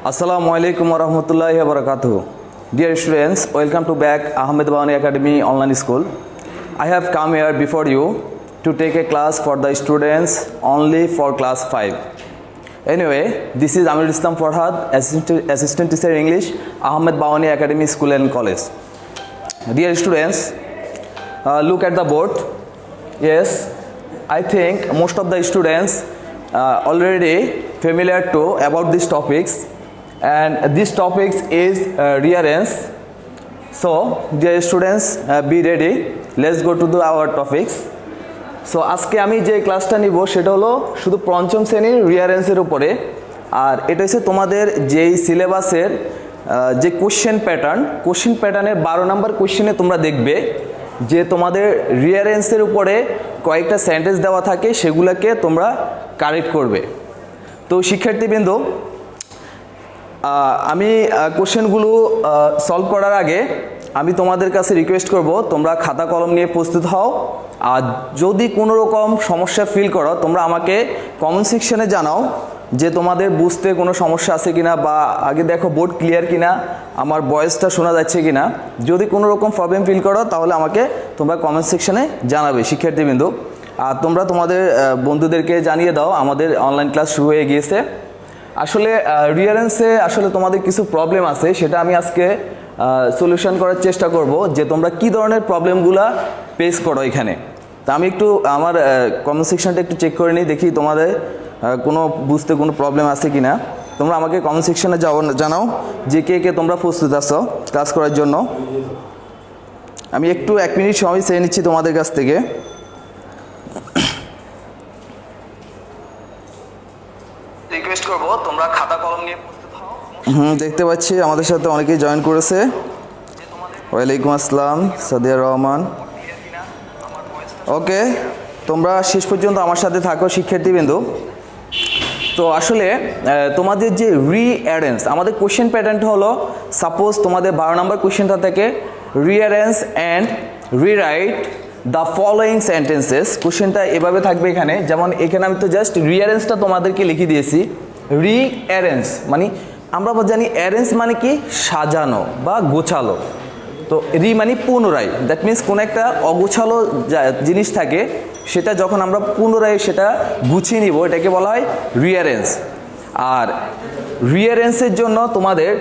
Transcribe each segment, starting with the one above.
Assalamualaikum warahmatullahi wabarakatuh. Dear students, welcome to back Ahmed Bawani Academy Online School. I have come here before you to take a class for the students only for class 5. Anyway, this is Amir Islam Farhad, Assistant Teacher English, Ahmed Bawani Academy School and College. Dear students, look at the board. Yes, I think most of the students already familiar to about these topics, and this topics is rearrange. So dear students, be ready. Let's go to our topics. So আজকে আমি যে ক্লাসটা নিব সেটা হলো শুধু পঞ্চম শ্রেণীর রিয়ারেন্সের উপরে। আর এটা হচ্ছে তোমাদের যেই সিলেবাসের যে কোশ্চেন প্যাটার্নের 12 নম্বর কোশ্চেনে তোমরা দেখবে যে তোমাদের রিয়ারেন্সের উপরে কয়েকটা সেন্টেন্স দেওয়া থাকে, সেগুলোকে তোমরা কারেক্ট করবে। তো শিক্ষার্থীবৃন্দ, আমি কোশ্চেনগুলো সলভ করার আগে আমি তোমাদের কাছে রিকোয়েস্ট করব তোমরা খাতা কলম নিয়ে প্রস্তুত হও। আর যদি কোনো রকম সমস্যা ফিল করো তোমরা আমাকে কমেন্ট সেকশনে জানাও যে তোমাদের বুঝতে কোনো সমস্যা আছে কিনা, বা আগে দেখো বোর্ড ক্লিয়ার কিনা, আমার ভয়েসটা শোনা যাচ্ছে কিনা। যদি কোনো রকম প্রবলেম ফিল করো তাহলে আমাকে তোমরা কমেন্ট সেকশনে জানাবে শিক্ষার্থীবৃন্দ। আর তোমরা তোমাদের বন্ধুদেরকে জানিয়ে দাও আমাদের অনলাইন ক্লাস শুরু হয়ে গিয়েছে। আসলে রিয়ারেন্সে আসলে তোমাদের কিছু প্রবলেম আছে, সেটা আমি আজকে সলিউশন করার চেষ্টা করব যে তোমরা কি ধরনের প্রবলেমগুলো ফেস করো এখানে। তা আমি একটু আমার কমেন্ট সেকশনটা একটু চেক করে নিই, দেখি তোমাদের কোনো বুঝতে কোনো প্রবলেম আছে কি না। তোমরা আমাকে কমেন্ট সেকশনে জানাও যে কে কে তোমরা প্রস্তুত আছো ক্লাস করার জন্য। আমি একটু 1 মিনিট সময় চেয়ে নিচ্ছি তোমাদের কাছ থেকে। রিকোয়েস্ট করব তোমরা খাতা কলম নিয়ে প্রস্তুত হও। দেখতে পাচ্ছি আমাদের সাথে অনেকেই জয়েন করেছে। ওয়ালাইকুম আসসালাম, সাদিয়া রহমান। ওকে, তোমরা শেষ পর্যন্ত আমার সাথে থাকো শিক্ষার্থীবৃন্দ। তো আসলে তোমাদের যে রিঅ্যারেঞ্জ, আমাদের কোশ্চেন প্যাটার্নটা হলো, সাপোজ তোমাদের 12 নম্বর কোশ্চেনটা থেকে rearrange and rewrite the following sentences. কোশ্চেনটা এভাবে থাকবে এখানে, যেমন এখানে আমি তো জাস্ট রিঅ্যারেঞ্জটা তোমাদেরকে লিখে দিয়েছি। রিঅ্যারেঞ্জ মানে আমরা জানি অ্যারেঞ্জ মানে কি সাজানো বা গোছালো। তো রি মানে পুনরায়, দ্যাট মিন্স কোনো একটা অগোছালো জিনিস থাকে সেটা যখন আমরা পুনরায় সেটা গুছিয়ে নিব এটাকে বলা হয় রিঅ্যারেঞ্জ। আর রিঅ্যারেঞ্জের জন্য তোমাদের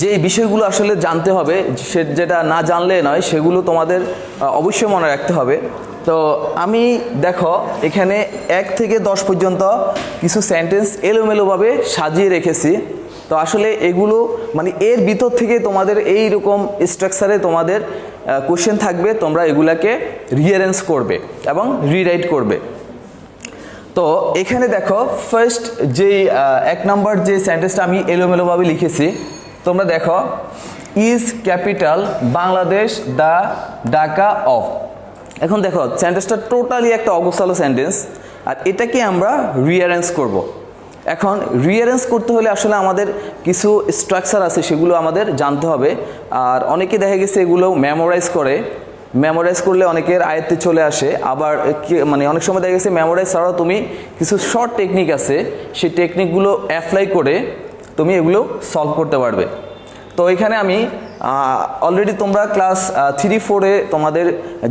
যে বিষয়গুলো আসলে জানতে হবে, যেটা না জানলে নয়, সেগুলো তোমাদের অবশ্যই মনে রাখতে হবে। তো আমি দেখো এখানে 1 থেকে 10 পর্যন্ত কিছু সেন্টেন্স এলোমেলোভাবে সাজিয়ে রেখেছি। তো আসলে এগুলো মানে এর ভিতর থেকে তোমাদের এই রকম স্ট্রাকচারে তোমাদের কোশ্চেন থাকবে, তোমরা এগুলাকে রিঅ্যারেঞ্জ করবে এবং রিরাইট করবে। তো এখানে দেখো ফার্স্ট যেই 1 নম্বর যে সেন্টেন্সটা আমি এলোমেলোভাবে লিখেছি, তোমরা দেখো, is capital Bangladesh the Dhaka of. এখন দেখো সেন্টেন্সটা টোটালি একটা অগোছালো সেন্টেন্স, আর এটাকে আমরা রিঅ্যারেঞ্জ করব। এখন রিঅ্যারেঞ্জ করতে হলে আসলে আমাদের কিছু স্ট্রাকচার আছে, সেগুলো আমাদের জানতে হবে। আর অনেকে দেখা গেছে এগুলো মেমোরাইজ করলে অনেকের আয়ত্তে চলে আসে। আবার মানে অনেক সময় দেখা গেছে মেমোরাইজ ছাড়াও তুমি কিছু শর্ট টেকনিক আছে, সেই টেকনিকগুলো অ্যাপ্লাই করে তুমি এগুলো সলভ করতে পারবে। তো এখানে আমি অলরেডি তোমরা ক্লাস 3-4-এ তোমাদের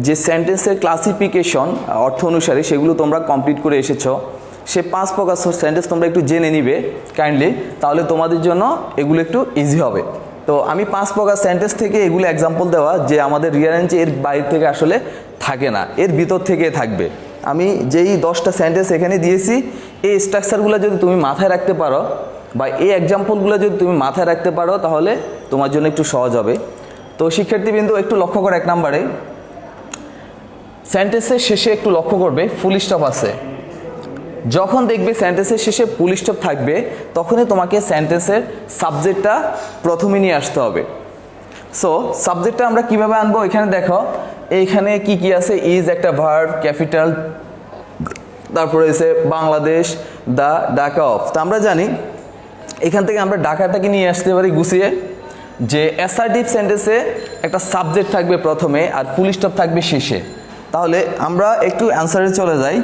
যে সেন্টেন্সের ক্লাসিফিকেশন অর্থ অনুসারে সেগুলো তোমরা কমপ্লিট করে এসেছো। সে 5 প্রকার সেন্টেন্স তোমরা একটু জেনে নিবে কাইন্ডলি, তাহলে তোমাদের জন্য এগুলো একটু ইজি হবে। তো আমি 5 প্রকার সেন্টেন্স থেকে এগুলো এক্সাম্পল দেওয়া যে আমাদের রিঅ্যারেঞ্জ এর বাইরে থেকে আসলে থাকে না, এর ভিতর থেকে থাকবে। আমি যেই 10টা সেন্টেন্স এখানে দিয়েছি, এই স্ট্রাকচারগুলো যদি তুমি মাথায় রাখতে পারো বা এই এক্সাম্পলগুলো যদি তুমি মাথায় রাখতে পারো তাহলে তোমার জন্য একটু সহজ হবে। তো শিক্ষার্থীবৃন্দ একটু লক্ষ্য করো, 1 নম্বরে সেন্টেন্সের শেষে একটু লক্ষ্য করবে ফুল স্টপ আছে। যখন দেখবে সেন্টেন্সের শেষে ফুল স্টপ থাকবে তখনই তোমাকে সেন্টেন্সের সাবজেক্টটা প্রথমে নিয়ে আসতে হবে। সো সাবজেক্টটা আমরা কিভাবে আনবো, এখানে দেখো এইখানে কি কি আছে। ইজ একটা ভার্ব, ক্যাপিটাল, তারপরে এসে বাংলাদেশ দ্য ঢাকা অফ। তো আমরা জানি এখান থেকে আমরা ঢাকাটাকে নিয়ে আসতে পারি গুছিয়ে, যে অ্যাসার্টিভ সেন্টেন্সে একটা সাবজেক্ট থাকবে প্রথমে আর ফুল স্টপ থাকবে শেষে। তাহলে আমরা একটু অ্যান্সারে চলে যাই।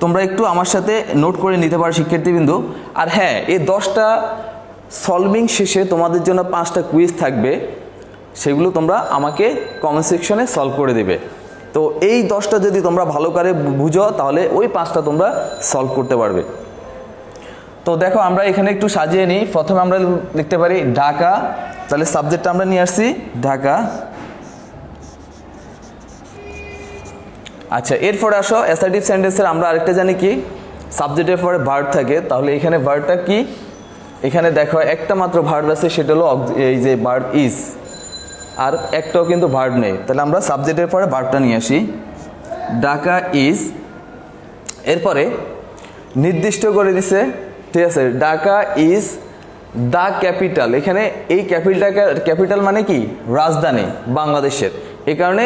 তোমরা একটু আমার সাথে নোট করে নিতে পারো শিক্ষার্থীবৃন্দ। আর হ্যাঁ, এই 10টা সলভিং শেষে তোমাদের জন্য 5টা কুইজ থাকবে, সেগুলো তোমরা আমাকে কমেন্ট সেকশনে সলভ করে দেবে। তো এই 10টা যদি তোমরা ভালো করে বুঝো তাহলে ওই 5টা তোমরা সলভ করতে পারবে। তো দেখো আমরা এখানে একটু সাজিয়ে নিই। প্রথমে আমরা লিখতে পারি ঢাকা, তাহলে সাবজেক্টটা আমরা নিয়ে আসছি ঢাকা। আচ্ছা, এরপরে আসো অ্যাসার্টিভ সেন্টেন্সের আমরা আরেকটা জানি কি, সাবজেক্টের পরে ভার্ব থাকে। তাহলে এখানে ভার্বটা কি, এখানে দেখো একটা মাত্র ভার্ব আছে, সেটা হলো এই যে ভার্ব ইজ, আর একটাও কিন্তু ভার্ব নেই। তাহলে আমরা সাবজেক্টের পরে ভার্বটা নিয়ে আসি ঢাকা ইজ। এরপরে নির্দিষ্ট করে দিছে, ঠিক আছে, ঢাকা ইজ দ্য ক্যাপিটাল। এখানে এই ক্যাপিটাল মানে কি, রাজধানী বাংলাদেশের। এই কারণে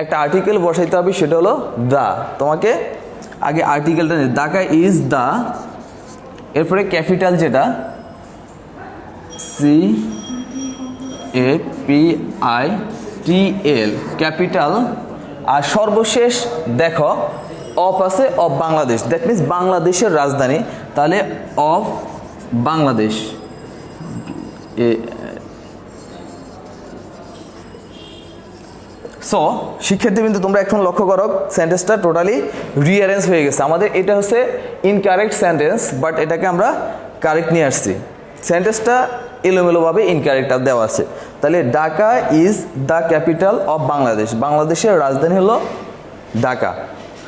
একটা আর্টিকেল বসাইতে হবে, সেটা হলো দ্য। তোমাকে আগে আর্টিকেলটা, ঢাকা ইজ দ্য, এরপরে ক্যাপিটাল যেটা CAPITAL ক্যাপিটাল, আর সর্বশেষ দেখো অফ আছে, অফ বাংলাদেশ, দ্যাট মিনস বাংলাদেশের রাজধানী। তাহলে অফ বাংলাদেশ। সো শিক্ষার্থী কিন্তু তোমরা এখন লক্ষ্য করো, সেন্টেন্সটা টোটালি রিঅ্যারেঞ্জ হয়ে গেছে আমাদের। এটা হচ্ছে ইনকারেক্ট সেন্টেন্স, বাট এটাকে আমরা কারেক্ট নিয়ে আসছি। সেন্টেন্সটা এলোমেলোভাবে ইনকারেক্ট দেওয়া আছে। তাহলে Dhaka is the capital of Bangladesh, বাংলাদেশের রাজধানী হলো ঢাকা।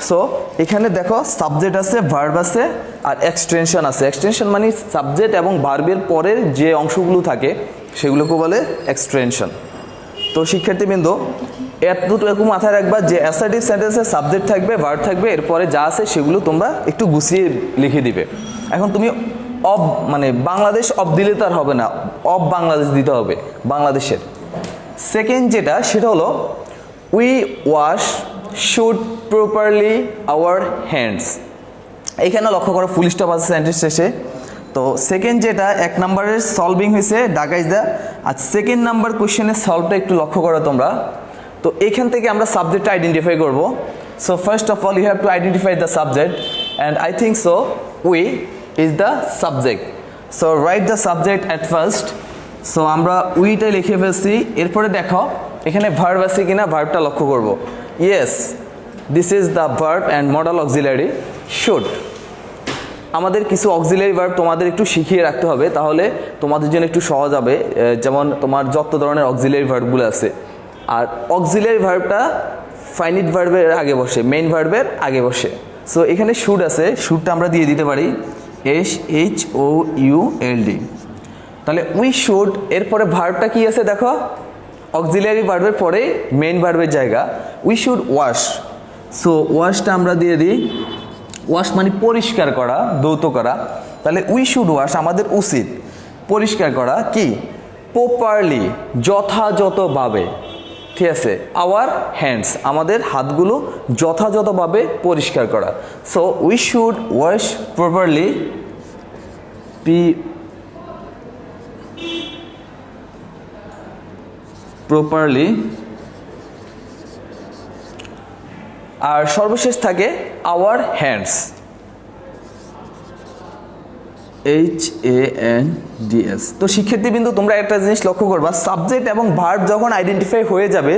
সো এখানে দেখো সাবজেক্ট আছে, ভার্ব আছে, আর এক্সটেনশন আছে। এক্সটেনশন মানে সাবজেক্ট এবং ভার্বের পরের যে অংশগুলো থাকে সেগুলোকে বলে এক্সটেনশন। তো শিক্ষার্থীবৃন্দ এতটুকু মাথায় রাখবা যে অ্যাসার্টিভ সেন্টেন্সে সাবজেক্ট থাকবে, ভার্ব থাকবে, এরপরে যা আছে সেগুলো তোমরা একটু গুছিয়ে লিখে দিবে। এখন তুমি অফ মানে বাংলাদেশ অফ দিলে তো আর হবে না, অফ বাংলাদেশ দিতে হবে, বাংলাদেশের। সেকেন্ড যেটা সেটা হলো we wash should properly hour hands. এখানে লক্ষ্য করো ফুল স্টপ আছে সেন্টেন্স শেষে। তো সেকেন্ড যেটা 1 নম্বরের সলভিং হয়েছে ঢাকা ইজ দ্য। আর সেকেন্ড নাম্বার কোশ্চেনের সলভটা একটু লক্ষ্য করো তোমরা। তো এখান থেকে আমরা সাবজেক্টটা আইডেন্টিফাই করব। So first of all you have to identify the subject, and I think so we is the subject. So write the subject at first. So আমরা উইটাই লিখে ফেলছি। এরপরে দেখো এখানে ভার্ব আছে কিনা, ভার্বটা লক্ষ্য করব। Yes, this is the verb and modal auxiliary should. আমাদের কিছু অক্সিলারি ভার্ব তোমাদের একটু শিখিয়ে রাখতে হবে, তাহলে তোমাদের জন্য একটু সহজ হবে। যেমন তোমার যত ধরনের অক্সিলারি ভার্বগুলো আছে, আর অক্সিলারি ভার্বটা ফাইনিট ভার্বের আগে বসে, মেইন ভার্বের আগে বসে। সো এখানে শুড আছে, শুডটা আমরা দিয়ে দিতে পারি SHOULD। তাহলে উই শুড, এরপরে ভার্বটা কি আছে দেখো, অক্সিলারি ভার্বের পরে মেইন ভার্বের জায়গা, উই শুড ওয়াশ। সো ওয়াশটা আমরা দিয়ে দিই, ওয়াশ মানে পরিষ্কার করা, ধৌত করা। তাহলে উই শুড ওয়াশ, আমাদের উচিত পরিষ্কার করা কি, প্রপারলি, যথাযথভাবে, ঠিক আছে, আওয়ার হ্যান্ডস, আমাদের হাতগুলো যথাযথভাবে পরিষ্কার করা। So we should wash properly আর সর্বশেষ থাকে আওয়ার হ্যান্ডস, HANDS। তো শিক্ষার্থীবৃন্দ তোমরা একটা জিনিস লক্ষ্য করবা, সাবজেক্ট এবং ভার্ব যখন আইডেন্টিফাই হয়ে যাবে,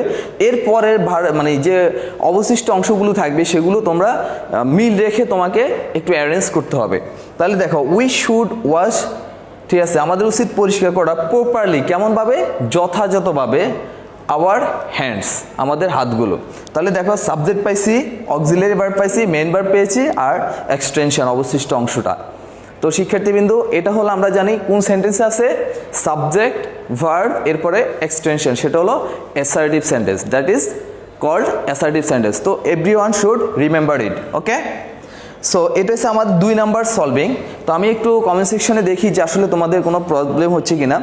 এরপরের মানে যে অবশিষ্ট অংশগুলো থাকবে সেগুলো তোমরা মিল রেখে তোমাকে একটু অ্যারেঞ্জ করতে হবে। তাহলে দেখো উই শুড ওয়াশ, ঠিক আছে, আমাদের উচিত পরিষ্কার করা, প্রপারলি কেমনভাবে, যথাযথভাবে, আওয়ার হ্যান্ডস, আমাদের হাতগুলো। তাহলে দেখো সাবজেক্ট পাইছি, অক্সিলারি ভার্ব পাইছি, মেইন ভার্ব পেয়েছি, আর এক্সটেনশন অবশিষ্ট অংশটা। তো শিক্ষার্থীবৃন্দু এটা হলো আমরা জানি কোন সেন্টেন্সে আছে, সাবজেক্ট, ভার্ব, এরপরে এক্সটেনশন, সেটা হলো assertive sentence, that is called assertive sentence. তো everyone should remember it, okay. So এটা হচ্ছে আমার 2 নাম্বার সলভিং। তো আমি একটু কমেন্ট সেকশনে দেখি যে আসলে তোমাদের কোনো প্রবলেম হচ্ছে কিনা।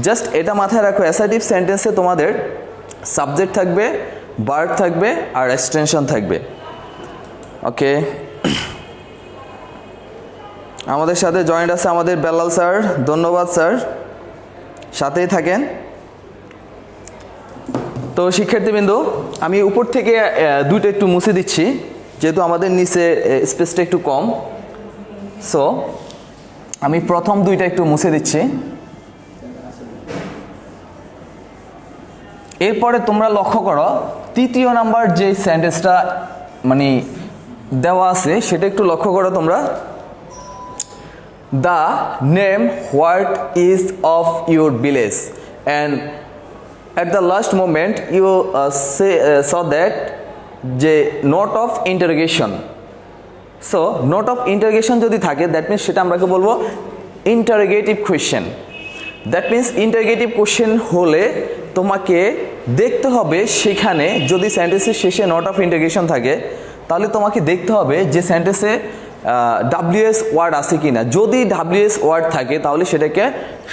জাস্ট এটা মাথায় রাখো, অ্যাসার্টিভ সেন্টেন্সে তোমাদের সাবজেক্ট থাকবে, ভার্ব থাকবে, আর এক্সটেনশন থাকবে, ওকে। আমাদের সাথে জয়েন্ট আছে আমাদের বেলাল স্যার, ধন্যবাদ স্যার, সাথেই থাকেন। তো শিক্ষার্থীবৃন্দ আমি উপর থেকে দুইটা একটু মুছে দিচ্ছি, যেহেতু আমাদের নিচে স্পেসটা একটু কম। সো আমি প্রথম দুইটা একটু মুছে দিচ্ছি। এরপরে তোমরা লক্ষ্য করো তৃতীয় নাম্বার যে সেন্টেন্সটা মানে দেওয়া আছে সেটা একটু লক্ষ্য করো তোমরা। The name what is of your village and at the last moment you saw that যে note of interrogation. So note of interrogation যদি থাকে দ্যাট মিনস সেটা আমরা বলবো interrogative question. That means interrogative question হলে তোমাকে দেখতে হবে সেখানে যদি সেন্টেন্সের শেষে নট অফ ইন্টারোগেশন থাকে তাহলে তোমাকে দেখতে হবে যে সেন্টেন্সে ডাব্লিউএস ওয়ার্ড আছে কি না। যদি ডাব্লিউএস ওয়ার্ড থাকে তাহলে সেটাকে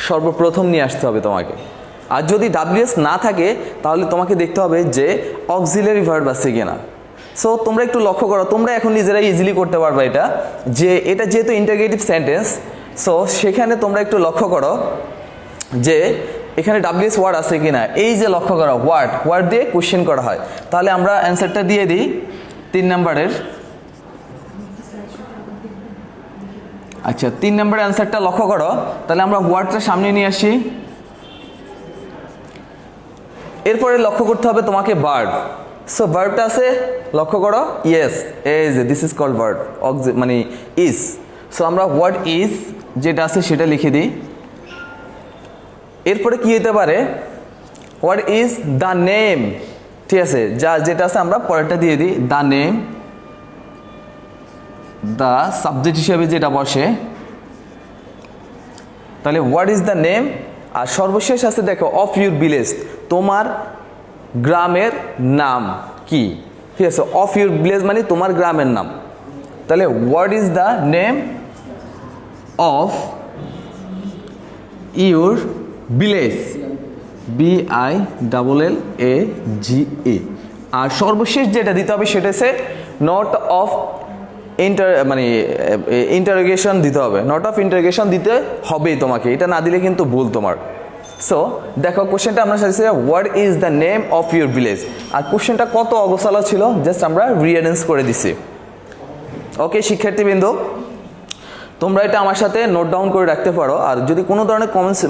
সর্বপ্রথম নিয়ে আসতে হবে তোমাকে। আর যদি ডাব্লিউএস না থাকে তাহলে তোমাকে দেখতে হবে যে অক্সিলারি ভার্ব আছে কি না। সো তোমরা একটু লক্ষ্য করো, তোমরা এখন নিজেরাই ইজিলি করতে পারবে এটা, যে এটা যেহেতু ইন্টারোগেটিভ সেন্টেন্স সো সেখানে তোমরা একটু লক্ষ্য করো যে এখানে ডাব্লিউএস ওয়ার্ড আছে কি না। এই যে লক্ষ্য করো ওয়ার্ড দিয়ে কোশ্চেন করা হয়। তাহলে আমরা অ্যান্সারটা দিয়ে দিই 3 নাম্বারের। আচ্ছা 3 নাম্বারের অ্যান্সারটা লক্ষ্য করো। তাহলে আমরা ওয়ার্ডটা সামনে নিয়ে আসি। এরপরে লক্ষ্য করতে হবে তোমাকে ভার্ব। সো ভার্বটা আছে লক্ষ্য করো, yes is, this is called verb, মানে ইজ। সো আমরা হোয়াট ইজ যেটা আছে সেটা লিখে দিই। এরপরে কি হতে পারে, হোয়াট ইজ দ্য নেম, ঠিক আছে, যেটা আছে আমরা পরেরটা দিয়ে দিই দ্য নেম, দ্য সাবজেক্ট হিসেবে যেটা বসে। তাহলে হোয়াট ইজ দ্য নেম, আর সর্বশেষ আছে দেখো অফ ইউর ভিলেজ, তোমার গ্রামের নাম কি, ঠিক আছে। অফ ইউর ভিলেজ মানে তোমার গ্রামের নাম। তাহলে what is the name of your village, BILLAGE। আর সর্বশেষ যেটা দিতে হবে সেটা হচ্ছে নট অফ ইন্টারোগেশন দিতে হবে। নট অফ ইন্টারোগেশন দিতে হবেই তোমাকে, এটা না দিলে কিন্তু ভুল তোমার। সো দেখো কোশ্চেনটা আমরা সাজেছে what is the name of your village, আর কোশ্চেনটা কত অগোছালো ছিল জাস্ট আমরা রিঅ্যারেঞ্জ করে দিছি। ওকে শিক্ষার্থীবৃন্দ, তোমরা এটা আমার সাথে নোট ডাউন করে রাখতে পারো। আর যদি কোনো ধরনের কমেন্টস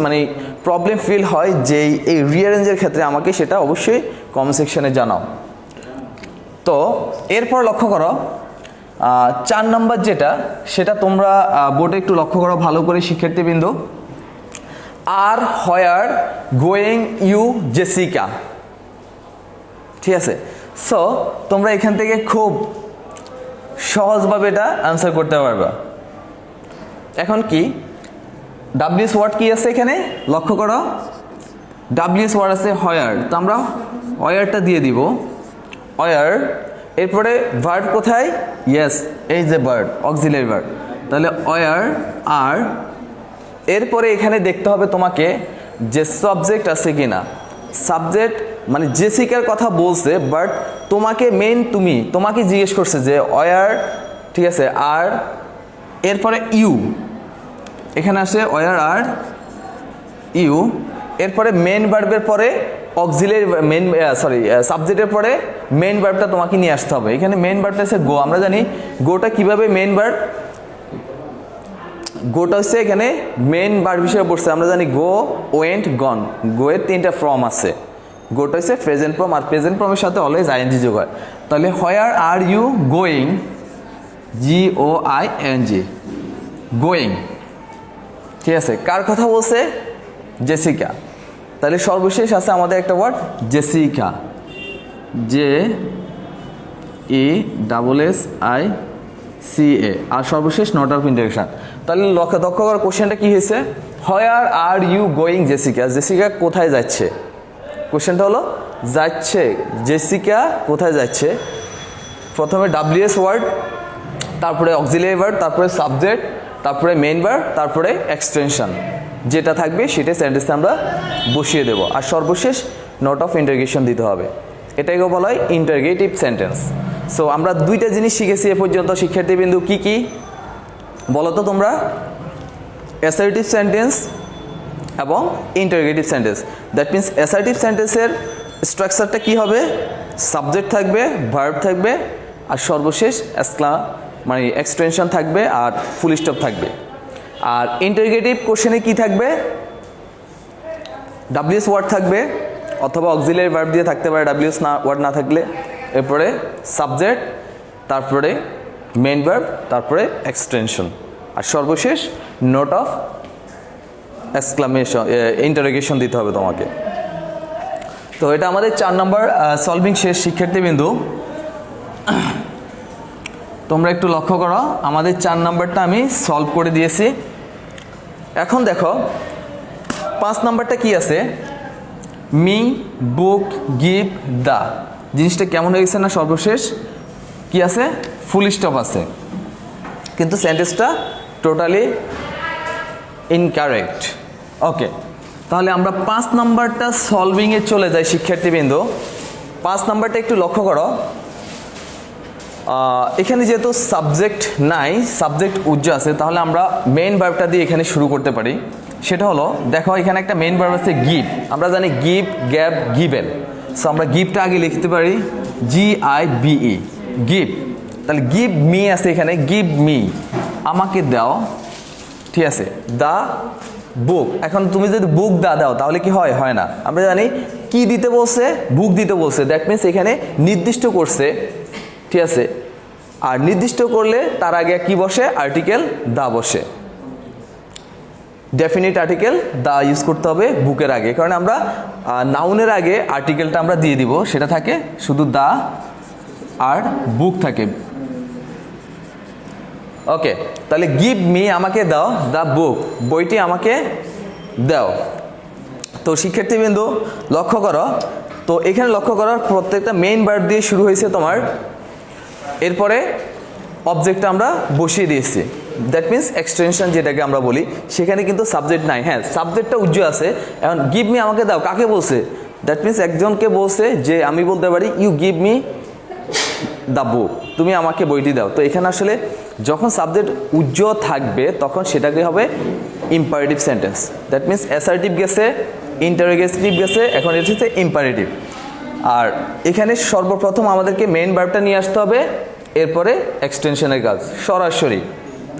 প্রবলেম ফিল হয় যে এই রিঅ্যারেঞ্জের ক্ষেত্রে আমাকে সেটা অবশ্যই কমেন্ট সেকশনে জানাও। তো এরপর লক্ষ্য করো 4 নাম্বার যেটা, সেটা তোমরা বোর্ডে একটু লক্ষ্য করো ভালো করে শিক্ষার্থীবৃন্দ। আর হোয়ার গোয়িং ইউ জেসিকা, ঠিক আছে। সো তোমরা এখান থেকে খুব সহজভাবে এটা আনসার করতে পারবে। এখন কি ডাব্লিউএস ওয়ার্ড কি আছে এখানে লক্ষ্য করো, ডাব্লিউএস ওয়ার্ড আছে হোয়ার, তো আমরা হোয়ারটা দিয়ে দিব হোয়ার। এরপরে ভার্ব কোথায়, ইয়েস এই যে ভার্ব, অক্সিলারি ভার্ব, তাহলে হোয়ার আর। এরপরে এখানে দেখতে হবে তোমাকে যে সাবজেক্ট আছে কিনা। সাবজেক্ট মানে জেসিকার কথা বলছে বাট তোমাকে তোমাকে জিজ্ঞেস করছে যে হোয়ার, ঠিক আছে, আর এরপরে ইউ, এখানে আসে হোয়ার আর ইউ। এরপরে মেন ভার্বের পরে অক্সিলারি সাবজেক্টের পরে মেন ভার্বটা তোমাকে নিয়ে আসতে হবে। এখানে মেন ভার্বটা হচ্ছে গো। আমরা জানি গোটা কিভাবে মেন ভার্ব, গোটা হচ্ছে এখানে মেন ভার্ব হিসেবে পড়ছে। আমরা জানি গো, ওয়েন্ট, গন, গো এর 3টা ফর্ম আছে। গোটা হচ্ছে প্রেজেন্ট ফর্ম, আর প্রেজেন্ট ফর্মের সাথে অলওয়েজ আইএনজি যোগ হয়। তাহলে হোয়ার are you going, GOING, going, ঠিক আছে। কার কথা বলছে, জেসিকা। তাহলে সর্বশেষ আছে আমাদের একটা ওয়ার্ড জেসিকা, JESSICA, আর সর্বশেষ নট অফ ইন্টারোগেশন। তাহলে লক্ষ্য করার কোশ্চেনটা কি হয়েছে, where are you going Jessica, Jessica কোথায় যাচ্ছে। কোশ্চেনটা হলো যাচ্ছে জেসিকা কোথায় যাচ্ছে। প্রথমে ডাব্লিউএস ওয়ার্ড, তারপরে অক্সিলারি ভার্ব, তারপরে সাবজেক্ট, তারপরে মেইন ভার্ব, তারপরে এক্সটেনশন যেটা থাকবে সেটা সেন্টেন্সে আমরা বসিয়ে দেব। আর সর্বশেষ নোট অফ ইন্টারোগেশন দিতে হবে। এটাকে বলা হয় ইন্টারোগেটিভ সেন্টেন্স। সো আমরা 2টা জিনিস শিখেছি এ পর্যন্ত শিক্ষার্থীবৃন্দু। কি কি বলো তো তোমরা, অ্যাসার্টিভ সেন্টেন্স এবং interrogative sentence. That means assertive সেন্টেন্সের স্ট্রাকচারটা কি হবে, সাবজেক্ট থাকবে, ভার্ব থাকবে, আর সর্বশেষ এক্সটেনশন থাকবে আর ফুল স্টপ থাকবে। আর ইন্টারোগেটিভ কোশ্চেনে কি থাকবে, ডাব্লিউএস ওয়ার্ড থাকবে, অথবা অক্সিলারি ভার্ব দিয়ে থাকতে পারে ডাব্লিউএস না ওয়ার্ড না থাকলে। এরপরে সাবজেক্ট, তারপরে মেইন ভার্ব, তারপরে এক্সটেনশন, আর সর্বশেষ নোট অফ এক্সক্লামেশন ইন্টারোগেশন দিতে হবে তোমাকে। তো এটা আমাদের 4 নম্বর সলভিং শেষ শিক্ষার্থীবৃন্দু। তোমরা একটু লক্ষ্য করো, আমাদের 4 নম্বরটা আমি সলভ করে দিয়েছি। এখন দেখো 5 নম্বরটা কি আছে, মি, বুক, গিভ, দা। জিনিসটা কেমন হয়ে গেছে না, সর্বশেষ কি আছে, ফুল স্টপ আছে, কিন্তু সেন্টেন্সটা টোটালি ইনকারেক্ট। ওকে, তাহলে আমরা 5 নাম্বারটা সলভিংয়ে চলে যাই শিক্ষার্থীবৃন্দ। 5 নাম্বারটা একটু লক্ষ্য করো, এখানে যেহেতু সাবজেক্ট নাই, সাবজেক্ট উজ্জ আছে, তাহলে আমরা মেইন ভার্বটা দিয়ে এখানে শুরু করতে পারি। সেটা হলো, দেখো এখানে একটা মেইন ভার্ব আছে গিভ। আমরা জানি গিভ, গ্যাব, গিভেন। সো আমরা গিভটা আগে লিখতে পারি GIVE, গিভ। তাহলে গিভ মি আছে এখানে, গিভ মি, আমাকে দাও, ঠিক আছে। দা বুক, এখন তুমি যদি বুক দা দাও তাহলে কি হয়, হয় না। আমরা জানি কি দিতে বলছে, বুক দিতে বলছে, দ্যাট মিনস এখানে নির্দিষ্ট করছে, ঠিক আছে। আর নির্দিষ্ট করলে তার আগে কি বসে, আর্টিকেল দা বসে। ডেফিনিট আর্টিকেল দা ইউজ করতে হবে বুকের আগে, কারণ আমরা নাউনের আগে আর্টিকেলটা আমরা দিয়ে দিব, সেটা থাকে শুধু দা আর বুক থাকে। ওকে, তাহলে গিভ মি, আমাকে দাও, দ্য বুক, বইটি আমাকে দাও। তো শিক্ষার্থীবৃন্দু লক্ষ্য করো, তো এখানে লক্ষ্য করার প্রত্যেকটা মেইন ভার্ব দিয়ে শুরু হয়েছে তোমার, এরপরে অবজেক্টটা আমরা বসিয়ে দিয়েছি, দ্যাট মিনস এক্সটেনশন যেটাকে আমরা বলি, সেখানে কিন্তু সাবজেক্ট নাই। হ্যাঁ, সাবজেক্টটা উজ্জ্ব আছে। এখন গিভ মি, আমাকে দাও, কাকে বলছে, দ্যাট মিনস একজনকে বলছে, যে আমি বলতে পারি you give me the book, তুমি আমাকে বইটি দাও। তো এখানে আসলে যখন সাবজেক্ট উজ্জ্বল থাকবে তখন সেটাকে হবে imperative sentence, that means assertive গেছে, ইন্টারোগেটিভ গেছে, এখন এসেছে ইম্পারেটিভ। আর এখানে সর্বপ্রথম আমাদেরকে মেইন ভার্বটা নিয়ে আসতে হবে, এরপরে এক্সটেনশনের কাজ, সরাসরি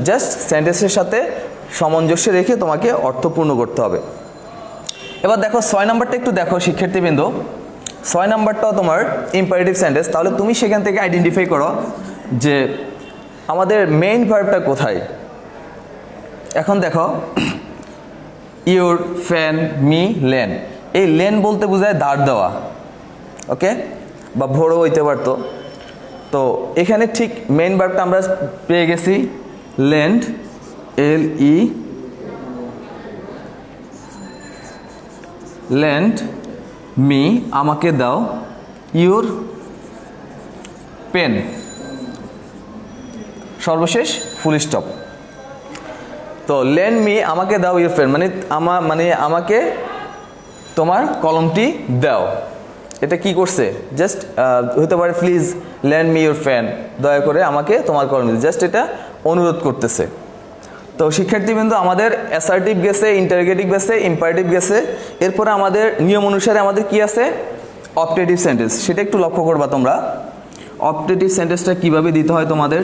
জাস্ট সেন্টেন্সের সাথে সামঞ্জস্য রেখে তোমাকে অর্থপূর্ণ করতে হবে। এবার দেখো 6 নম্বরটা একটু দেখো শিক্ষার্থীবৃন্দ। 6 নম্বরটাও তোমার ইম্পারেটিভ সেন্টেন্স। তাহলে তুমি সেখান থেকে আইডেন্টিফাই করো যে আমাদের মেইন ভার্বটা কোথায়। এখন দেখো ইউর, ফ্যান, মি, লেন। এই লেন বলতে বোঝায় ধার দেওয়া, ওকে, বা ভোরও হইতে পারতো। তো এখানে ঠিক মেইন ভার্বটা আমরা পেয়ে গেছি, লেন্ড, LE, লেন্ড মি, আমাকে দাও, ইউর পেন, সর্বশেষ ফুল স্টপ। তো লেন্ড মি, আমাকে দাও ইউর পেন, মানে আমাকে তোমার কলমটি দাও। এটা কি করছে, জাস্ট হতে পারে please lend me your pen, দয়া করে আমাকে তোমার কলম, জাস্ট এটা অনুরোধ করতেছে। তো শিক্ষার্থীবৃন্দ আমাদের অ্যাসার্টিভ গেছে, ইন্টারোগেটিভ গেছে, ইম্পারেটিভ গেছে, এরপরে আমাদের নিয়ম অনুসারে আমাদের কি আছে, অপটেটিভ সেন্টেন্স। সেটা একটু লক্ষ্য করবা তোমরা, অপটেটিভ সেন্টেন্সটা কিভাবে দিতে হয় তোমাদের।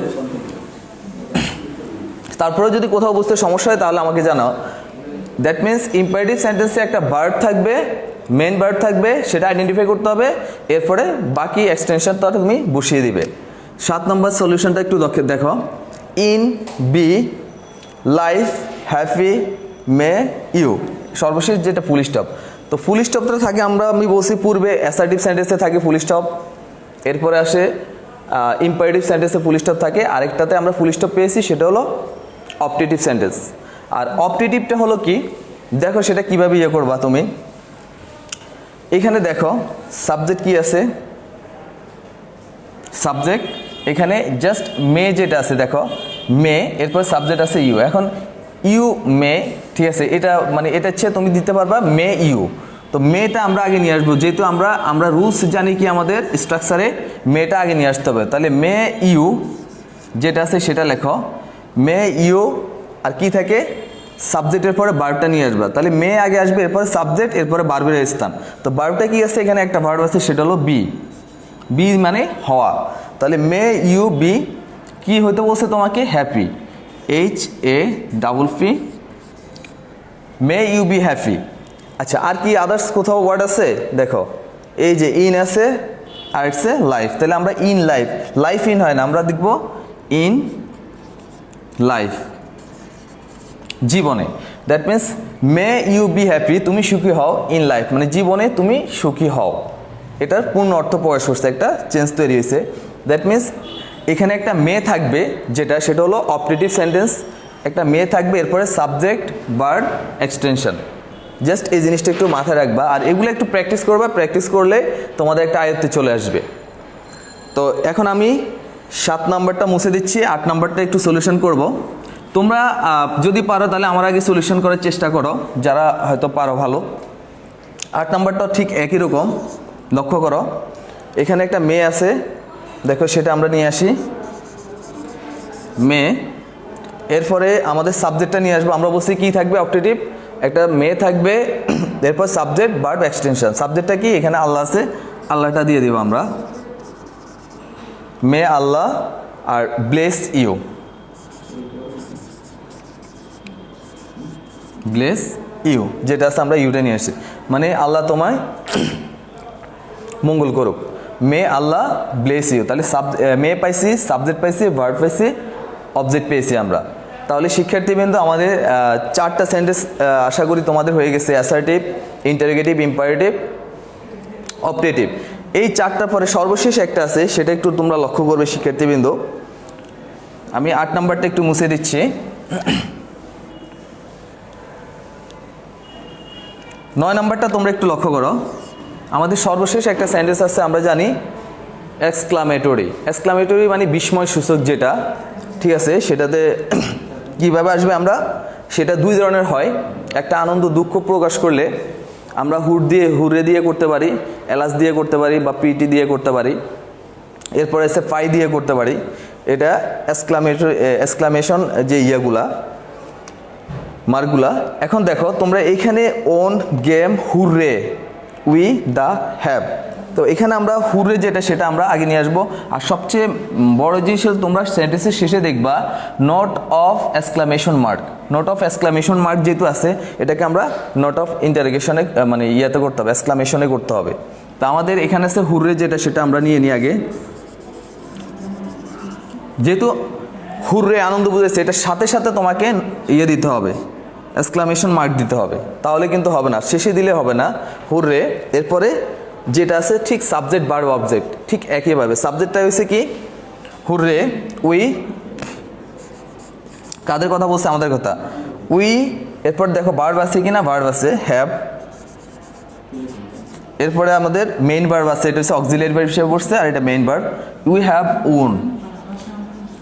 তারপরে যদি কোথাও বুঝতে সমস্যা হয় তাহলে আমাকে জানাও। দ্যাট মিনস ইম্পারেটিভ সেন্টেন্সে একটা ভার্ব থাকবে, মেইন ভার্ব থাকবে, সেটা আইডেন্টিফাই করতে হবে, এরপরে বাকি এক্সটেনশনটা তুমি বসিয়ে দিবে। 7 নম্বর সলিউশনটা একটু দেখো, in, be, life, happy, may, you, সর্বশেষ যেটা ফুল স্টপ। তো ফুল স্টপটা থাকে, আমি বলছি পূর্বে অ্যাসার্টিভ সেন্টেন্সে থাকে ফুল স্টপ, এরপরে আসে ইম্পারেটিভ সেন্টেন্সে ফুল স্টপ থাকে, আরেকটাতে আমরা ফুল স্টপ পেয়েছি, সেটা হলো অপটেটিভ সেন্টেন্স। আর অপটেটিভটা হলো কি, দেখো সেটা কিভাবে ইয়ে করবা তুমি। এখানে দেখো সাবজেক্ট কি আছে, সাবজেক্ট এখানে জাস্ট মে যেটা আছে, দেখো মে, এরপর সাবজেক্ট আছে ইউ। এখন ইউ মে, ঠিক আছে, এটা এটা হচ্ছে তুমি দিতে পারবা মে ইউ। তো মেটা আমরা আগে নিয়ে আসবো, যেহেতু আমরা রুলস জানি কি আমাদের স্ট্রাকচারে মেটা আগে নিয়ে আসতে হবে। তাহলে মে ইউ যেটা আছে সেটা লেখো, মে ইউ, আর কি থাকে, সাবজেক্টের পরে ভার্বটা নিয়ে আসবা। তাহলে মে আগে আসবে, এরপরে সাবজেক্ট, এরপরে ভার্বের স্থান। তো ভার্বটা কি আছে, এখানে একটা ভার্ব আছে, সেটা হলো বি, বি মানে হওয়া। তাহলে মে ইউ বি, কি হতে বলছে তোমাকে, happy, HAPP, may you be happy. আচ্ছা, আর কি আদার্স কোথাও ওয়ার্ড আছে? দেখো এই যে ইন আছে আর ইটসে লাইফ, তাহলে আমরা ইন লাইফ, লাইফ ইন হয় না, আমরা দেখব ইন লাইফ, জীবনে। That means may you be happy, তুমি সুখী হও ইন লাইফ, মানে জীবনে তুমি সুখী হও, এটার পূর্ণ অর্থ প্রকাশ করছে, একটা চেঞ্জ তৈরি হয়েছে। দ্যাট মিন্স এখানে একটা মে থাকবে, সেটা হলো অপারেটিভ সেন্টেন্স, একটা মে থাকবে, এরপরে সাবজেক্ট ভার্ব এক্সটেনশন। জাস্ট এই জিনিসটা একটু মাথায় রাখবা, আর এগুলো একটু প্র্যাকটিস করবা, প্র্যাকটিস করলে তোমাদের একটা আয়ত্তে চলে আসবে। তো এখন আমি 7 নাম্বারটা মুছে দিচ্ছি, 8 নাম্বারটা একটু সলিউশন করব। তোমরা যদি পারো তাহলে আমার আগে সলিউশন করার চেষ্টা করো, যারা হয়তো পারো ভালো। 8 নাম্বারটা ঠিক একই রকম, লক্ষ্য করো এখানে একটা মে আছে, দেখো সেটা আমরা নিয়ে আসি মে, এরপরে আমাদের সাবজেক্টটা নিয়ে আসবো। আমরা বলছি কি থাকবে? অপারেটিভ, একটা মে থাকবে, এরপর সাবজেক্ট ভার্ব এক্সটেনশন। সাবজেক্টটা কি? এখানে আল্লাহ আছে, আল্লাহটা দিয়ে দিব আমরা, মে আল্লাহ, আর ব্লেস ইউ, ব্লেস ইউ যেটা আছে আমরা ইউটা নিয়ে আসছি, মানে আল্লাহ তোমায় মঙ্গল করুক, মে আল্লাহ ব্লেস ইউ। তাহলে মে পাইছি, সাবজেক্ট পাইছি, ভার্ব পাইছি, অবজেক্ট পেয়েছি আমরা। তাহলে শিক্ষার্থীবৃন্দ আমাদের 4টা সেন্টেন্স আশা করি তোমাদের হয়ে গেছে, অ্যাসার্টিভ, ইন্টারোগেটিভ, ইম্পারেটিভ, অপারেটিভ। এই 4টার পরে সর্বশেষ একটা আছে, সেটা একটু তোমরা লক্ষ্য করবে শিক্ষার্থীবৃন্দ। আমি 8 নাম্বারটা একটু মুছে দিচ্ছি। 9 নাম্বারটা তোমরা একটু লক্ষ্য করো, আমাদের সর্বশেষ একটা সেন্টেন্স আছে, আমরা জানি এক্সক্লামেটরি। এক্সক্লামেটরি মানে বিস্ময় সূচক যেটা, ঠিক আছে? সেটাতে কীভাবে আসবে আমরা, সেটা 2 ধরনের হয়। একটা আনন্দ দুঃখ প্রকাশ করলে আমরা হুররে দিয়ে করতে পারি, এলাস দিয়ে করতে পারি, বা পিটি দিয়ে করতে পারি, এরপরে এসে ফাই দিয়ে করতে পারি। এটা এক্সক্লামেশন যে ইয়েগুলা, মার্কগুলা। এখন দেখো তোমরা এইখানে won, game, hurray, we, the, have, তো এখানে আমরা হুররে যেটা সেটা আমরা আগে নিয়ে আসবো। আর সবচেয়ে বড় জিনিস হল তোমরা সেন্টেন্সের শেষে দেখবা not of exclamation mark. Not of exclamation mark যেহেতু আছে, এটাকে আমরা নট অফ ইন্টারোগেশনে মানে ইয়েতে করতে হবে, এক্সক্লামেশনে করতে হবে। তা আমাদের এখানে আছে হুররে যেটা সেটা আমরা নিয়ে নিই আগে, যেহেতু হুররে আনন্দ বুঝেছে, এটার সাথে সাথে তোমাকে ইয়ে দিতে হবে, এক্সক্লামেশন মার্ক দিতে হবে, তাহলে কিন্তু হবে না, শেষে দিলে হবে না হুররে। এরপরে যেটা আছে ঠিক সাবজেক্ট ভার্ব অবজেক্ট ঠিক একইভাবে, সাবজেক্টটা হয়েছে কি হুররে, উই, কাদের কথা বলছে? আমাদের কথা, উই। এরপর দেখো ভার্ব আছে কিনা, ভার্ব আছে, হ্যাভ। এরপরে আমাদের মেইন ভার্ব আছে, এটা হচ্ছে অক্সিলিয়ারি ভার্ব হিসেবে বসছে, আর এটা main verb, we have on.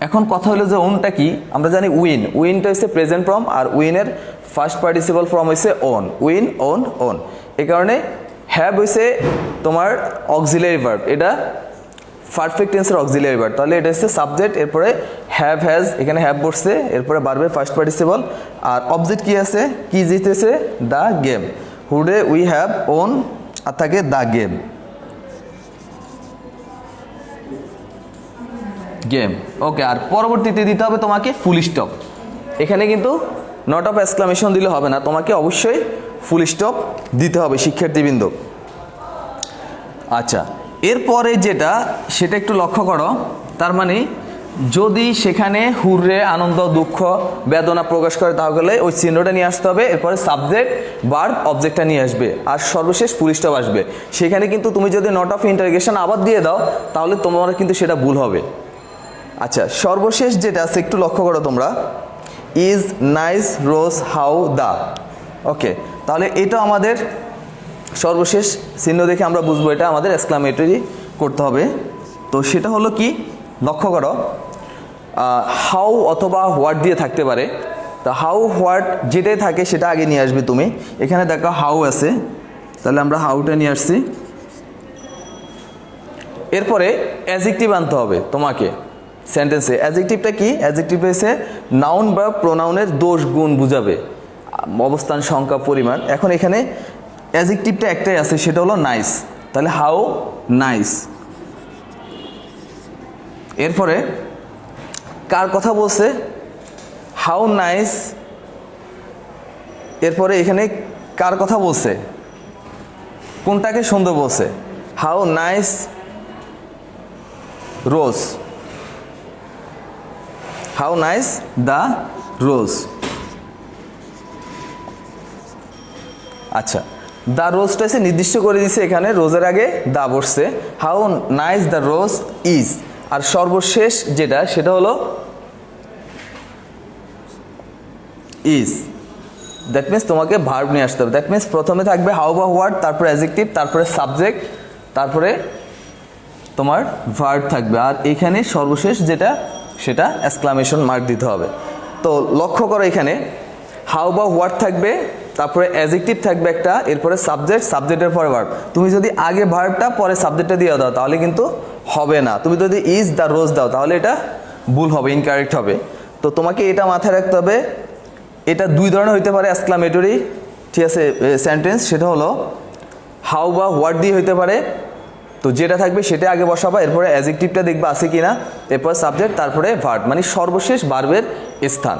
এখন কথা হলো যে ওনটা কি? আমরা জানি উইন, উইনটা হচ্ছে প্রেজেন্ট ফর্ম, আর উইনের ফার্স্ট পার্টিসিপাল ফর্ম হচ্ছে ওন, উইন, ওন, ওন। এই কারণে হ্যাভ হচ্ছে তোমার অক্সিলিয়ারি ভার্ব, এটা পারফেক্ট টেন্সের অক্সিলিয়ারি ভার্ব, তাহলে এটা হচ্ছে সাবজেক্ট, এরপরে হ্যাভ, হ্যাজ, এখানে হ্যাভ বসছে, এরপরে ভার্বের ফার্স্ট পার্টিসিপাল, আর অবজেক্ট কি আছে, কি জিতেছে? The game. হুডে উই হ্যাভ ওন, আর থাকে দ্য গেম, গেম। ওকে, আর পরবর্তীতে দিতে হবে তোমাকে ফুল স্টপ। এখানে কিন্তু নট অফ এক্সক্লামেশন দিলে হবে না, তোমাকে অবশ্যই ফুল স্টপ দিতে হবে শিক্ষার্থীবৃন্দ। আচ্ছা, এরপরে যেটা সেটা একটু লক্ষ্য করো, তার মানে যদি সেখানে হুররে আনন্দ দুঃখ বেদনা প্রকাশ করে, তাহলে ওই চিহ্নটা নিয়ে আসতে হবে, এরপরে সাবজেক্ট ভার্ব অবজেক্টটা নিয়ে আসবে, আর সর্বশেষ ফুল স্টপ আসবে। সেখানে কিন্তু তুমি যদি নট অফ ইন্টারোগেশন আবার দিয়ে দাও, তাহলে তোমার কিন্তু সেটা ভুল হবে। আচ্ছা, সর্বশেষ যেটা আছে একটু লক্ষ্য করো তোমরা, ইজ নাইস রোজ হাউ দা। ওকে, তাহলে এটা আমাদের সর্বশেষ চিহ্ন দেখে আমরা বুঝবো এটা আমাদের এক্সক্লামেটরি করতে হবে। তো সেটা হলো কি, লক্ষ্য করো, হাউ অথবা হোয়াট দিয়ে থাকতে পারে। তো হাউ হোয়াট যেটাই থাকে সেটা আগে নিয়ে আসবে তুমি। এখানে দেখো হাউ আছে, তাহলে আমরা হাউটা নিয়ে আসছি। এরপরে অ্যাডজেক্টিভ আনতে হবে তোমাকে সেন্টেন্সে। অ্যাডজেক্টিভটা কি? অ্যাডজেক্টিভ হচ্ছে নাউন বা প্রোনাউনের দোষ গুণ বুঝাবে, অবস্থান, সংখ্যা, পরিমাণ। এখন এখানে অ্যাডজেক্টিভটা একটাই আছে, সেটা হলো নাইস, তাহলে হাউ নাইস। এরপরে কার কথা বলছে? How nice. এরপরে এখানে কার কথা বলছে, কোনটাকে সুন্দর বলছে? How nice rose, how nice the রোজ। আচ্ছা, দ্য রোজটা এসে নির্দিষ্ট করে দিছে, এখানে রোজের আগে দা বসছে। How nice the rose is, আর সর্বশেষ যেটা সেটা হলো ইজ। দ্যাট মিনস তোমাকে ভার্ব নিয়ে আসতে হবে। দ্যাট মিনস প্রথমে থাকবে হাউ বা হোয়াট, তারপরে অ্যাডজেক্টিভ, তারপরে সাবজেক্ট, তারপরে তোমার ভার্ব থাকবে, আর এখানে সর্বশেষ যেটা সেটা এক্সক্লামেশন মার্ক দিতে হবে। তো লক্ষ্য করো, এখানে হাউ বা হোয়াট থাকবে, তারপরে অ্যাডজেক্টিভ থাকবে একটা, এরপরে সাবজেক্ট, সাবজেক্টের পরে ভার্ব। তুমি যদি আগে ভার্বটা পরে সাবজেক্টটা দিয়ে দাও তাহলে কিন্তু হবে না। তুমি যদি ইজ দ্য রোজ দাও তাহলে এটা ভুল হবে, ইনকারেক্ট হবে। তো তোমাকে এটা মাথায় রাখতে হবে। এটা দুই ধরনের হইতে পারে এক্সক্লামেটরি, ঠিক আছে, সেন্টেন্স। সেটা হলো হাউ বা হোয়াট দিয়ে হইতে পারে, তো যেটা থাকবে সেটা আগে বসাবা, এরপরে অ্যাডজেক্টিভটা দেখবা আছে কিনা, এরপর সাবজেক্ট, তারপরে ভার্ব, মানে সর্বশেষ ভার্বের স্থান।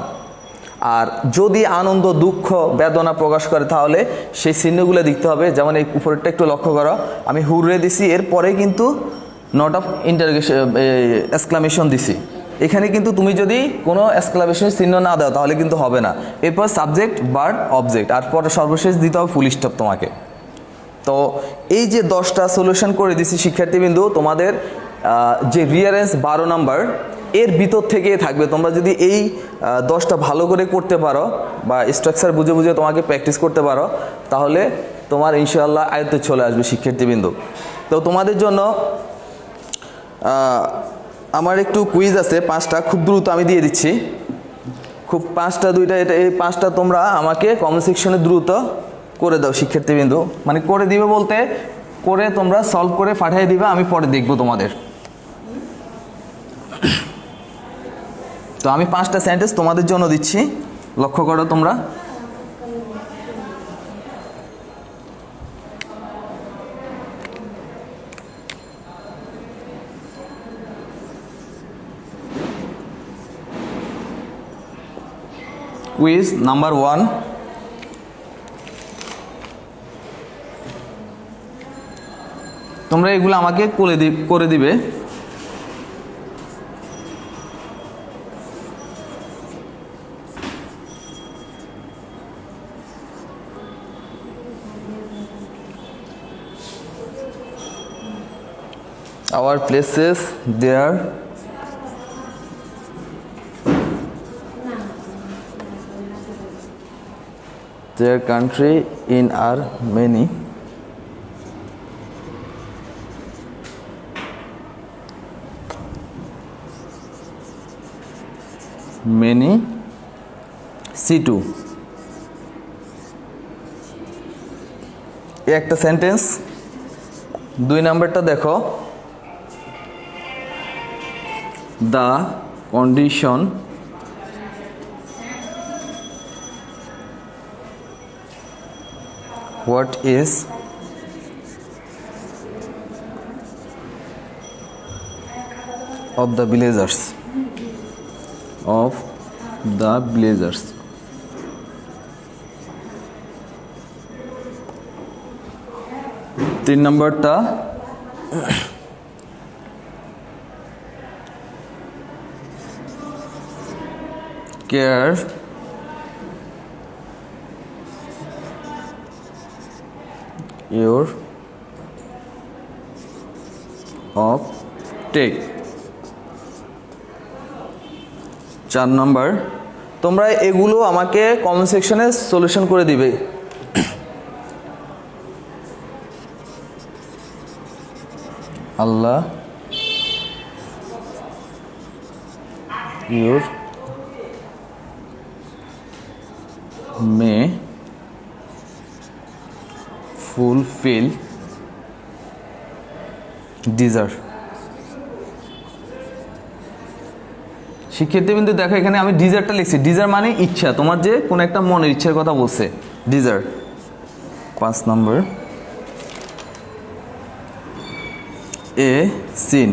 আর যদি আনন্দ, দুঃখ, বেদনা প্রকাশ করে তাহলে সেই চিহ্নগুলো দেখতে হবে। যেমন এই উপরেরটা একটু লক্ষ্য করো, আমি হুররে দিছি, এরপরে কিন্তু নট অফ ইন্টারগেশন এক্সক্লামেশন দিছি। এখানে কিন্তু তুমি যদি কোনো এক্সক্লামেশন চিহ্ন না দাও তাহলে কিন্তু হবে না। এরপর সাবজেক্ট, ভার্ব, অবজেক্ট, আর পরে সর্বশেষ দিতে হবে ফুল স্টপ তোমাকে। তো এই যে 10টা সলিউশন করে দিছি শিক্ষার্থীবৃন্দু, তোমাদের যে রিয়ারেন্স 12 নাম্বার এর ভিতর থেকে থাকবে। তোমরা যদি এই 10টা ভালো করে করতে পারো বা স্ট্রাকচার বুঝে বুঝে তোমাকে প্র্যাকটিস করতে পারো তাহলে তোমার ইনশাআল্লাহ আয়ত্তে চলে আসবে শিক্ষার্থীবৃন্দু। তো তোমাদের জন্য আমার একটু কুইজ আছে 5টা, খুব দ্রুত আমি দিয়ে দিচ্ছি। খুব 5টা, 2টা, এটা এই 5টা তোমরা আমাকে কমেন্ট সেকশনে দ্রুত করে দাও শিক্ষার্থীবৃন্দু। মানে করে দিবে বলতে করে তোমরা সলভ করে পাঠিয়ে দিবে, আমি পরে দেখব তোমাদের। তো আমি 5টা সেন্টেন্স তোমাদের জন্য দিচ্ছি, লক্ষ্য করো তোমরা। কুইজ নাম্বার 1, তোমরা এগুলো আমাকে করে দিবে। Our places there, their country in are many, many C2 একটা সেন্টেন্স। 2 নাম্বারটা দেখো, the condition what is of the villagers, of the villagers। 3 নাম্বারটা care your of take। 4 number, তোমরা এগুলো আমাকে কমেন্ট সেকশনে সলিউশন করে দিবে। আল্লাহ your may fulfill desire। শিক্ষার্থীবৃন্দ দেখো, এখানে আমি ডিজায়ারটা লিখছি। ডিজায়ার মানে ইচ্ছা, তোমার যে কোনো একটা মনের ইচ্ছার কথা বলছে, ডিজায়ার। 5 নম্বর, a scene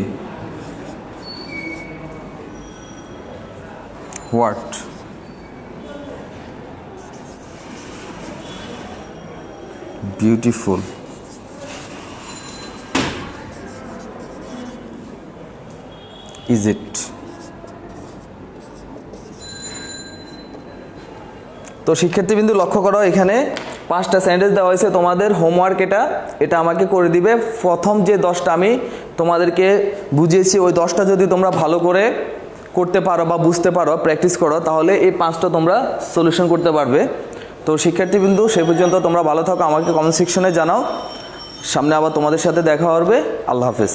what beautiful. Is it? তো শিক্ষার্থীবৃন্দু লক্ষ্য করো, এখানে 5টা সেন্টেন্স দেওয়া হয়েছে তোমাদের হোমওয়ার্ক। এটা আমাকে করে দিবে। প্রথম যে 10টা আমি তোমাদেরকে বুঝিয়েছি, ওই 10টা যদি তোমরা ভালো করে করতে পারো বা বুঝতে পারো, প্র্যাকটিস করো, তাহলে এই 5টা তোমরা সলিউশন করতে পারবে। তো শিক্ষার্থীবৃন্দু সে পর্যন্ত তোমরা ভালো থাকো, আমাকে কমেন্ট সেকশনে জানাও। সামনে আবার তোমাদের সাথে দেখা হবে। আল্লাহ হাফেজ।